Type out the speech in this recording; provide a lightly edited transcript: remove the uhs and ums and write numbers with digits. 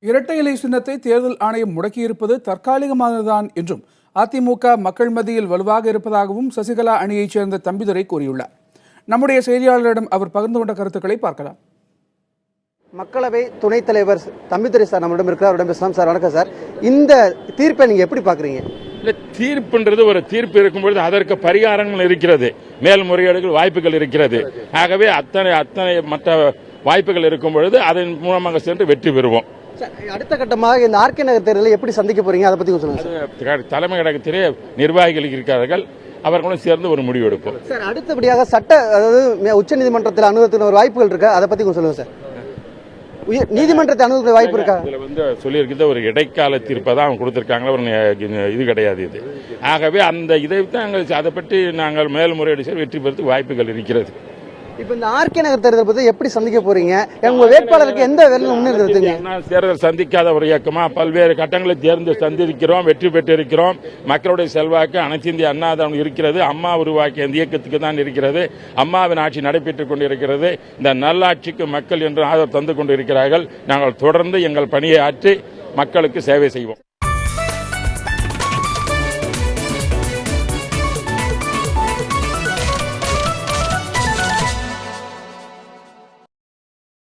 இரட்டை இலை சின்னத்தை தேர்தல் ஆணையம் முடக்கியிருப்பது தற்காலிகமானதுதான் என்றும் அதிமுக மக்கள் மத்தியில் வலுவாக இருப்பதாகவும் சசிகலா அணியைச் சேர்ந்த தம்பிதுரை கூறியுள்ளார். நம்முடைய செய்தியாளரிடம் அவர் பகிர்ந்து கொண்ட கருத்துக்களை பார்க்கலாம். மக்களவை துணைத் தலைவர் தம்பிதுரை சார் நம்மளிடம் இருக்கிறார். அவரிடம் பேசலாம். சார் வணக்கம் சார். இந்த தீர்ப்பை நீங்க எப்படி பாக்குறீங்க? இல்லை, தீர்ப்புன்றது ஒரு தீர்ப்பு இருக்கும்பொழுது அதற்கு பரிகாரங்கள் இருக்கிறது, மேல்முறையீடுகள் வாய்ப்புகள் இருக்கிறது. ஆகவே அத்தனை மற்ற வாய்ப்புகள் இருக்கும் பொழுது அதன் மூலமாக சென்று வெற்றி பெறுவோம். அடுத்த கட்டமாக இந்த ஆர்கே நகர் தேர்தலை எப்படி சந்திக்க போறீங்க, அதை பத்தி சொல்லுங்க. தலைமை கழகத்திலே நிர்வாகிகள் இருக்கிறார்கள், அவர்களும் சேர்ந்து ஒரு முடிவு எடுப்போம். சார் அடுத்தபடியாக அதாவது உச்சநீதிமன்றத்தில் அணுகத்துக்கு ஒரு வாய்ப்புகள் இருக்கு, அதை பத்தி சொல்லுங்க சார். நீதிமன்றத்தை அணுகுற வாய்ப்பு இருக்கா? இதுல சொல்லியிருக்கிறது ஒரு இடைக்கால தீர்ப்பை தான் அவங்க கொடுத்திருக்காங்க, ஒரு இது கிடையாது இது. ஆகவே அந்த இதை தான் அதை பற்றி நாங்கள் மேல்முறையீடு செய்து வெற்றி பெறதுக்கு வாய்ப்புகள் இருக்கிறது. இப்ப இந்த ஆர்கே நகர் தேர்தல் பத்தி எப்படி சந்திக்க போறீங்க? உங்க வேட்பாளருக்கு எந்த வேலையும் முன்னேறுதுங்க? தேர்தல் சந்திக்காத ஒரு இயக்கமா பல்வேறு கட்டங்களை தேர்ந்து சந்திக்கிறோம், வெற்றி பெற்றிருக்கிறோம். மக்களுடைய செல்வாக்கு அனைத்து இந்திய அண்ணா தான் இருக்கிறது. அம்மா உருவாக்கிய இந்த இயக்கத்துக்கு தான் இருக்கிறது. அம்மாவின் ஆட்சி நடைபெற்றுக் கொண்டிருக்கிறது. இந்த நல்லாட்சிக்கு மக்கள் என்று ஆதரவு தந்து கொண்டிருக்கிறார்கள். நாங்கள் தொடர்ந்து எங்கள் பணியை ஆற்றி மக்களுக்கு சேவை செய்வோம்.